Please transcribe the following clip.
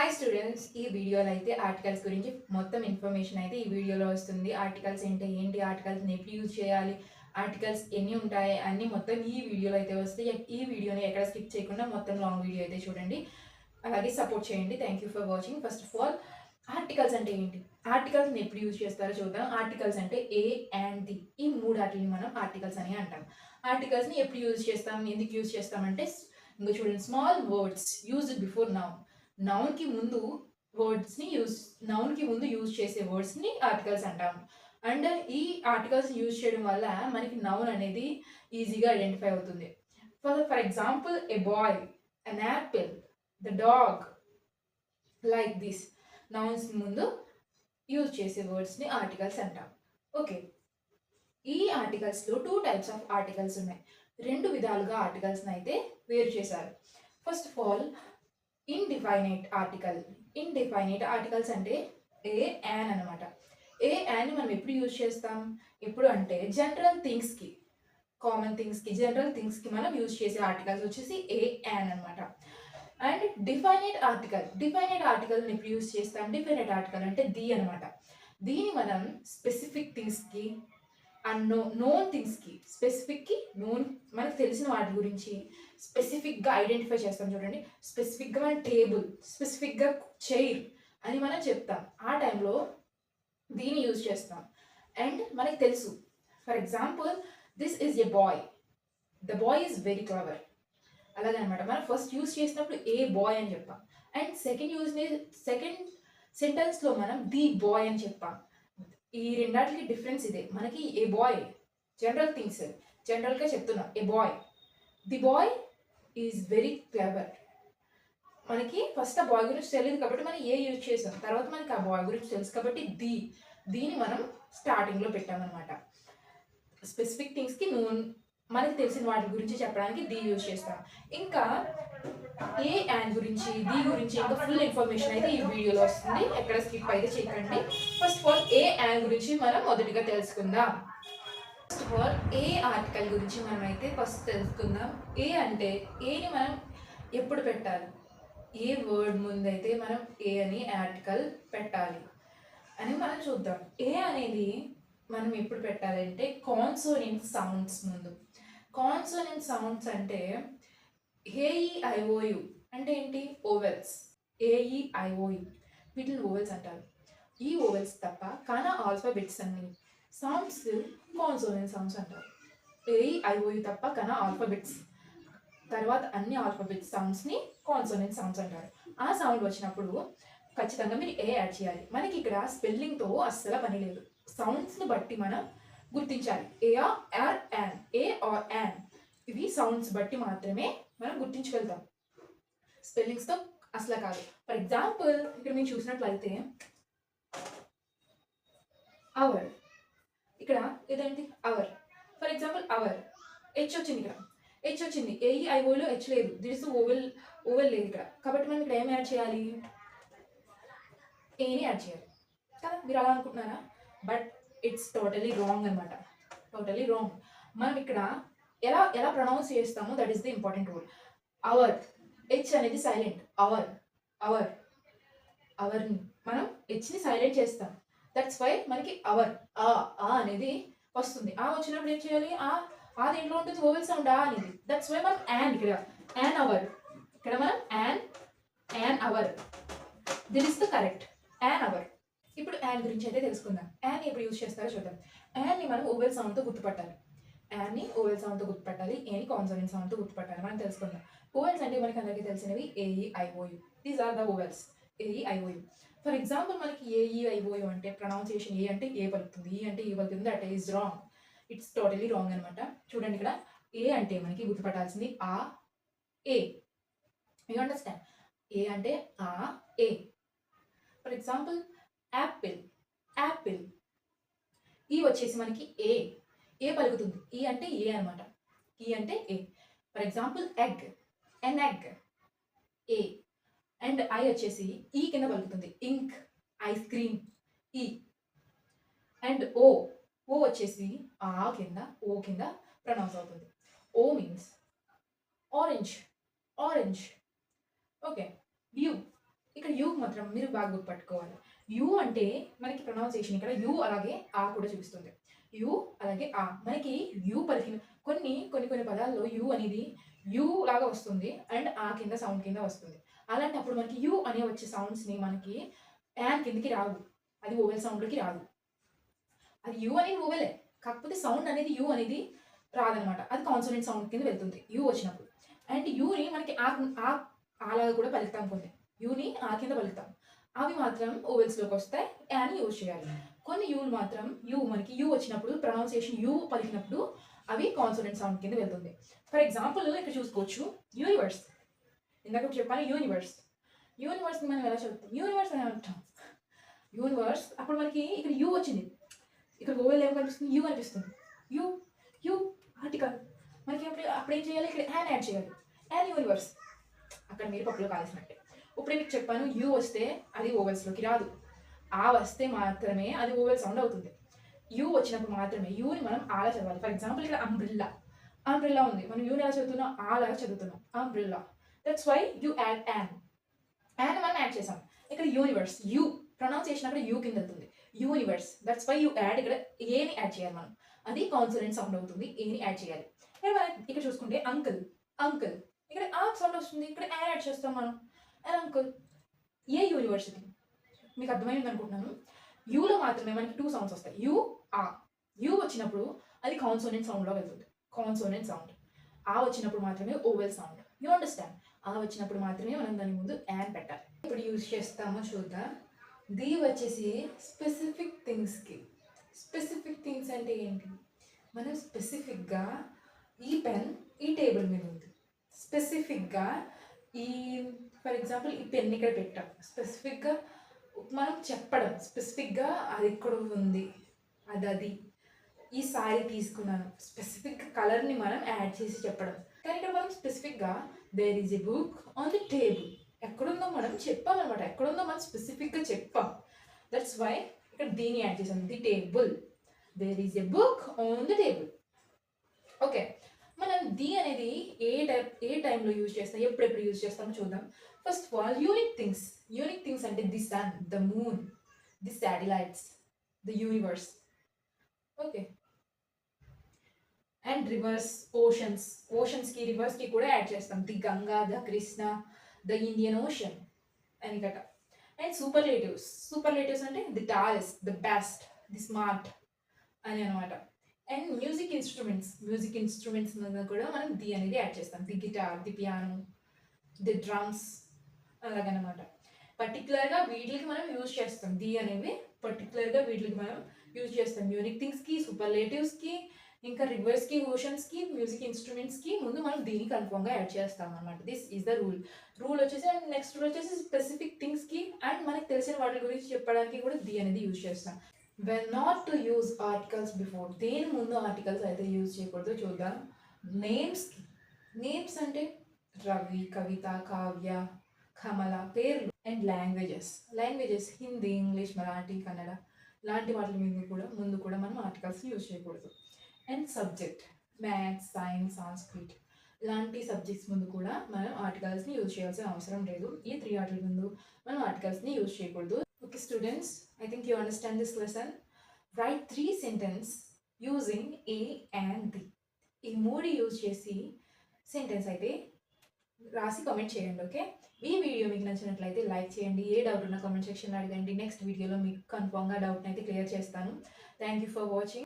Hi students, ఈ వీడియోలో అయితే ఆర్టికల్స్ గురించి మొత్తం ఇన్ఫర్మేషన్ అయితే ఈ వీడియోలో వస్తుంది. ఆర్టికల్స్ ఏంటి ఆర్టికల్స్ని ఎప్పుడు యూజ్ చేయాలి, ఆర్టికల్స్ ఎన్ని ఉంటాయి అన్నీ మొత్తం ఈ వీడియోలో అయితే వస్తాయి. ఈ వీడియోని ఎక్కడ స్కిప్ చేయకుండా మొత్తం లాంగ్ వీడియో అయితే చూడండి, అలాగే సపోర్ట్ చేయండి. Thank you for watching. First of all, articles అంటే ఏంటి, ఆర్టికల్స్ని ఎప్పుడు యూజ్ చేస్తారో చూద్దాం. ఆర్టికల్స్ అంటే ఏ అండ్ ది, ఈ మూడు వాటిని మనం ఆర్టికల్స్ అని అంటాం. ఆర్టికల్స్ని ఎప్పుడు యూజ్ చేస్తాం, ఎందుకు యూజ్ చేస్తామంటే, ఇంకో చూడండి, small words used before noun. నౌన్కి ముందు నౌన్కి ముందు యూజ్ చేసే వర్డ్స్ని ఆర్టికల్స్ అంటాము. అండ్ ఈ ఆర్టికల్స్ యూజ్ చేయడం వల్ల మనకి నౌన్ అనేది ఈజీగా ఐడెంటిఫై అవుతుంది. For example, a boy, an apple, the dog, like this. Nouns ముందు యూజ్ చేసే వర్డ్స్ని ఆర్టికల్స్ అంటాం. ఓకే, ఈ ఆర్టికల్స్లో 2 టైప్స్ ఆఫ్ ఆర్టికల్స్ ఉన్నాయి. 2 విధాలుగా ఆర్టికల్స్ని అయితే వేరు చేశారు. First of all, indefinite article. Indefinite articles అంటే ఏ యాన్ అనమాట. ఏ యాన్ని మనం ఎప్పుడు యూజ్ చేస్తాం, ఎప్పుడు అంటే జనరల్ థింగ్స్కి, కామన్ థింగ్స్కి, జనరల్ థింగ్స్కి మనం యూజ్ చేసే ఆర్టికల్స్ వచ్చేసి ఏ యాన్ అనమాట. అండ్ డిఫైనైట్ ఆర్టికల్ని ఎప్పుడు యూజ్ చేస్తాం, డిఫైనైట్ ఆర్టికల్ అంటే ది అనమాట. దీన్ని మనం స్పెసిఫిక్ థింగ్స్కి అండ్ నోన్ థింగ్స్కి, స్పెసిఫిక్కి నోన్, మనకు తెలిసిన వాటి గురించి స్పెసిఫిక్గా ఐడెంటిఫై చేస్తాం. చూడండి, స్పెసిఫిక్గా మన టేబుల్, స్పెసిఫిక్గా చైర్ అని మనం చెప్తాం. ఆ టైంలో దీన్ని యూజ్ చేస్తాం. అండ్ మనకి తెలుసు, for example, this is a boy, the boy is very clever. అలాగనమాట. మనం ఫస్ట్ యూజ్ చేసినప్పుడు ఏ బాయ్ అని చెప్పాం. అండ్ సెకండ్ సెంటెన్స్లో మనం ది బాయ్ అని చెప్పాం. ఈ రెండాటికి డిఫరెన్స్ ఇదే. మనకి ఏ బాయ్ జనరల్ థింగ్స్, జనరల్గా చెప్తున్నాం. A boy, the boy is very clever. మనకి ఫస్ట్ ఆ బాయ్ గురించి తెలియదు కాబట్టి మనం ఏ యూజ్ చేసాం, తర్వాత మనకి ఆ బాయ్ గురించి తెలుసు కాబట్టి దీన్ని మనం స్టార్టింగ్లో పెట్టామన్నమాట. స్పెసిఫిక్ థింగ్స్కి మనకి తెలిసిన వాటి గురించి చెప్పడానికి ది యూజ్ చేస్తాం. ఇంకా ఏ అండ్ గురించి, ది గురించి ఇంకా ఫుల్ ఇన్ఫర్మేషన్ అయితే ఈ వీడియోలో వస్తుంది, ఎక్కడ స్కిప్ అయితే చేయకండి. First of all, A and గురించి మనం మొదటిగా తెలుసుకుందాం. First of all, A article గురించి మనం అయితే ఫస్ట్ తెలుసుకుందాం. ఏ అంటే, ఏని మనం ఎప్పుడు పెట్టాలి, ఏ వర్డ్ ముందైతే మనం ఏ అని ఆర్టికల్ పెట్టాలి అని మనం చూద్దాం. ఏ అనేది మనం ఎప్పుడు పెట్టాలంటే కాన్సోనెంట్ సౌండ్స్ ముందు. కాన్సోనెంట్ సౌండ్స్ అంటే ఏఈఐఓయు అంటే ఏంటి, ఓవెల్స్. ఏఈఐఓయు వీటిని ఓవెల్స్ అంటారు. ఈ ఓవెల్స్ తప్ప కానా ఆల్ఫాబెట్స్ అన్ని సౌండ్స్ కాన్సోనెంట్ సౌండ్స్ అంటారు. ఏఈఐఓయు తప్ప కానా ఆల్ఫాబెట్స్ తర్వాత అన్ని ఆల్ఫాబెట్స్ సౌండ్స్ని కాన్సోనెంట్ సౌండ్స్ అంటారు. ఆ సౌండ్ వచ్చినప్పుడు ఖచ్చితంగా మీరు ఏ యాడ్ చేయాలి. మనకి ఇక్కడ స్పెల్లింగ్తో అస్సలు పని లేదు, సౌండ్స్ని బట్టి మనం గుర్తించాలి. A or an, a or an, ఇవి సౌండ్స్ బట్టి మాత్రమే మనం గుర్తించగలుగుతాం, స్పెల్లింగ్స్తో అసలు కాదు. ఫర్ ఎగ్జాంపుల్, ఇక్కడ మీరు చూసినట్లయితే అవర్, ఇక్కడ ఇదేంటి hour. For example, hour, H వచ్చింది, ఇక్కడ హెచ్ వచ్చింది. ఏఈఐఓలో హెచ్ లేదు, దిస్ ఓవెల్ లేదు ఇక్కడ. కాబట్టి మనం ఇక్కడ ఏం యాడ్ చేయాలి, ఏని యాడ్ చేయాలి కదా. మీరు అలా అనుకుంటున్నారా, బట్ ఇట్స్ టోటలీ రాంగ్ అనమాట, టోటలీ రాంగ్. మనం ఇక్కడ ఎలా ప్రొనౌన్స్ చేస్తామో that is the important rule. Hour, H అనేది సైలెంట్. అవర్ అవర్ని మనం హెచ్ని సైలెంట్ చేస్తాం. దట్స్ వై మనకి అవర్ ఆ అనేది వస్తుంది. ఆ వచ్చినప్పుడు ఏం చేయాలి, ఆ దేంట్లో ఉంటుంది, ఓవెల్ సౌండ్ ఆ అనేది. దట్స్ వై మనం యాన్, ఇక్కడ యాన్ అవర్, ఇక్కడ మనం an hour, this is the correct an hour. ఇప్పుడు యాన్ గురించి అయితే తెలుసుకుందాం. యాన్ ఎప్పుడు యూజ్ చేస్తారో చూద్దాం. యాన్ని మనం ఓవెల్ సౌండ్తో గుర్తుపట్టాలి. యాన్ని ఓవెల్ సౌండ్తో గుర్తుపట్టాలి, ఏని కాన్సోనెంట్ సౌండ్తో గుర్తుపట్టాలి. మనం తెలుసుకుందాం. ఓవెల్స్ అంటే మనకి అందరికీ తెలిసినవి A E I O U. These are the vowels, A E I O U. For example, మనకి ఏఈఐఓయు అంటే ప్రొనౌన్సియేషన్ ఏ అంటే ఏ పలుకుతుంది, ఈ అంటే ఏ పలుకుతుంది, that is wrong. It's totally wrong అనమాట. చూడండి, ఇక్కడ ఏ అంటే మనకి గుర్తుపట్టాల్సింది ఆ ఏ. యూ అండర్స్టాండ్, ఏ అంటే ఆ ఏ. ఫర్ ఎగ్జాంపుల్, యాపిల్, ఈ వచ్చేసి మనకి ఏ పలుకుతుంది, ఈ అంటే ఏ అనమాట, ఈ అంటే A. For example, egg, an egg, A. And I వచ్చేసి ఈ కింద పలుకుతుంది, ink, ice cream, E. And O వచ్చేసి ఓ కింద ప్రొనౌన్స్ అవుతుంది. O means orange. Okay, U, ఇక్కడ యూ మాత్రం మీరు బాగా గుర్తుపట్టుకోవాలి. యూ అంటే మనకి ప్రొనౌన్సియేషన్ ఇక్కడ యూ అలాగే ఆ కూడా చూపిస్తుంది. యూ అలాగే ఆ. మనకి యూ పలికిన కొన్ని పదాల్లో యూ అనేది యూ లాగా వస్తుంది అండ్ ఆ కింద సౌండ్ కింద వస్తుంది. అలాంటప్పుడు మనకి యూ అనే వచ్చే సౌండ్స్‌ని మనకి యాన్ కిందకి రావు. అది వోవెల్ సౌండ్‌లోకి రాదు. అది యూ అనేది వోవెలే. కాకపోతే సౌండ్ అనేది యూ అనేది రాదనమాట. అది కాన్సోనెంట్ సౌండ్ కింద వెళ్తుంది యూ వచ్చినప్పుడు. అండ్ యూని మనకి ఆ ఆలాగా కూడా పలుకుతాం కొన్ని. యూని ఆ కింద పలుకుతాం. అవి మాత్రం ఓవెల్స్‌లోకి వస్తాయి. యాని యూజ్ చేయాలి. కొన్ని యూలు మాత్రం మనకి యూ వచ్చినప్పుడు ప్రొనౌన్సియేషన్ యూ పలికినప్పుడు అవి కాన్సోనెంట్ సౌండ్ కింద వెళ్తుంది. ఫర్ ఎగ్జాంపుల్ ఇక్కడ చూసుకోవచ్చు యూనివర్స్. ఇందాక చెప్పాను యూనివర్స్. యూనివర్స్‌ని మనం ఎలా చదువుతాం? యూనివర్స్ అని అంటాం. యూనివర్స్ అప్పుడు మనకి ఇక్కడ యూ వచ్చింది. ఇక్కడ ఓవెల్ ఏం కనిపిస్తుంది? యూ కనిపిస్తుంది. You you article. మనకి అప్పుడేం చేయాలి? ఇక్కడ యాన్ యాడ్ చేయాలి. An universe. అక్కడ మీరు పప్పులో కాల్సినట్టే. ఇప్పుడే మీకు చెప్పాను యూ వస్తే అది ఓవెల్స్‌లోకి రాదు. ఆ వస్తే మాత్రమే అది ఓవెల్ సౌండ్ అవుతుంది. యూ వచ్చినప్పుడు మాత్రమే యూని మనం ఆలా చదవాలి. ఫర్ ఎగ్జాంపుల్ ఇక్కడ అంబ్రిల్లా. అంబ్రిల్లా ఉంది. మనం యూని ఎలా చదువుతున్నాం? ఆలాగా చదువుతున్నాం. Umbrella. That's why you add an. An మనం యాడ్ చేసాం. ఇక్కడ యూనివర్స్. యూ ప్రొనౌన్సియేషన్ అక్కడ యూ కింద వెళ్తుంది. Universe. That's why you add ఇక్కడ ఏని యాడ్ చేయాలి మనం. అది కాన్సోనెంట్ సౌండ్ అవుతుంది. ఏని యాడ్ చేయాలి. ఇక్కడ చూసుకుంటే అంకుల్. అంకుల్. ఇక్కడ ఆ సౌండ్ వస్తుంది. ఇక్కడ యాన్ యాడ్ చేస్తాం మనం. And uncle. A university? మీకు అర్థమైంది అనుకుంటున్నాను. యూలో మాత్రమే మనకి 2 సౌండ్స్ వస్తాయి. యూ, ఆ. యూ వచ్చినప్పుడు అది కాన్సోనెంట్ సౌండ్‌లో వెళ్తుంది. Consonant sound. ఆ వచ్చినప్పుడు మాత్రమే ఓవెల్ సౌండ్. You understand? ఆ వచ్చినప్పుడు మాత్రమే మనం దాని ముందు యాన్ పెట్టాలి. ఇప్పుడు యూజ్ చేస్తామో చూద్దాం. ది వచ్చేసి స్పెసిఫిక్ థింగ్స్‌కి. స్పెసిఫిక్ థింగ్స్ అంటే ఏంటి? మనం స్పెసిఫిక్‌గా ఈ పెన్ ఈ టేబుల్ మీద ఉంది. స్పెసిఫిక్‌గా ఈ ఫర్ ఎగ్జాంపుల్ ఈ పెన్ ఇక్కడ పెట్టాం. స్పెసిఫిక్‌గా మనం చెప్పడం. స్పెసిఫిక్‌గా అది ఎక్కడ ఉంది. అది. ఈ సారీ తీసుకున్నాను. స్పెసిఫిక్ కలర్‌ని మనం యాడ్ చేసి చెప్పడం. కానీ ఇక్కడ మనం స్పెసిఫిక్‌గా there is a book on the table. ఎక్కడుందో మనం చెప్పామనమాట. ఎక్కడుందో మనం స్పెసిఫిక్‌గా చెప్పాం. దట్స్ వై ఇక్కడ దీన్ని యాడ్ చేసాం. The table. There is a book on the table. Okay. మనం ది అనేది ఏ టైంలో యూజ్ చేస్తాం? ఎప్పుడెప్పుడు యూజ్ చేస్తామో చూద్దాం. First of all unique things. Unique things అంటే the sun, the moon, the satellites, the universe. Okay. And rivers, oceans. ఓషన్స్‌కి, రివర్స్‌కి కూడా యాడ్ చేస్తాం. The Ganga, the Krishna, the Indian Ocean అని గట. And superlatives. సూపర్లేటివ్స్ అంటే the tallest, the best, the smart అని అనమాట. And music instruments. Music instruments మీద కూడా మనం ది అనేది యాడ్ చేస్తాం. The guitar, the piano, the drums అలాగనమాట. పర్టికులర్‌గా వీటికి మనం యూజ్ చేస్తాం. ది అనేవి పర్టికులర్‌గా వీటికి మనం యూజ్ చేస్తాం. యూనిక్ థింగ్స్‌కి, సూపర్లేటివ్స్‌కి, ఇంకా రివర్స్‌కి, ఓషన్స్‌కి, మ్యూజిక్ ఇన్స్ట్రుమెంట్స్‌కి ముందు మనం దీన్ని కన్ఫర్మ్‌గా యాడ్ చేస్తాం అనమాట. This is the rule. Rule వచ్చేసి అండ్ నెక్స్ట్ రూల్ వచ్చేసి స్పెసిఫిక్ థింగ్స్‌కి అండ్ మనకు తెలిసిన వాటి గురించి చెప్పడానికి కూడా ది అనేది యూజ్ చేస్తాం. When not to use articles before. దేని ముందు ఆర్టికల్స్ అయితే యూజ్ చేయకూడదో చూద్దాం. నేమ్స్‌కి. నేమ్స్ అంటే రవి, కవిత, కావ్య, కమల పేర్లు. And languages. Languages Hindi, English, Marathi, Kannada లాంటి వాటి మీద ముందు కూడా మనం ఆర్టికల్స్ని యూజ్ చేయకూడదు. And subject maths, science, Sanskrit ఇలాంటి సబ్జెక్ట్స్ ముందు కూడా మనం ఆర్టికల్స్ని యూజ్ చేయాల్సిన అవసరం లేదు. ఈ 3 వాటి ముందు మనం ఆర్టికల్స్ని యూజ్ చేయకూడదు. Okay students, I think you understand this lesson. Write 3 sentences using a and the. ఈ 3 యూజ్ చేసి సెంటెన్స్ అయితే రాసి కామెంట్ చేయండి. ఓకే. ఈ వీడియో మీకు నచ్చినట్లయితే లైక్ చేయండి. ఏ డౌట్ ఉన్నా కామెంట్ సెక్షన్లో అడగండి. నెక్స్ట్ వీడియోలో మీకు కన్ఫర్మ్గా డౌట్ని అయితే క్లియర్ చేస్తాను. Thank you for watching.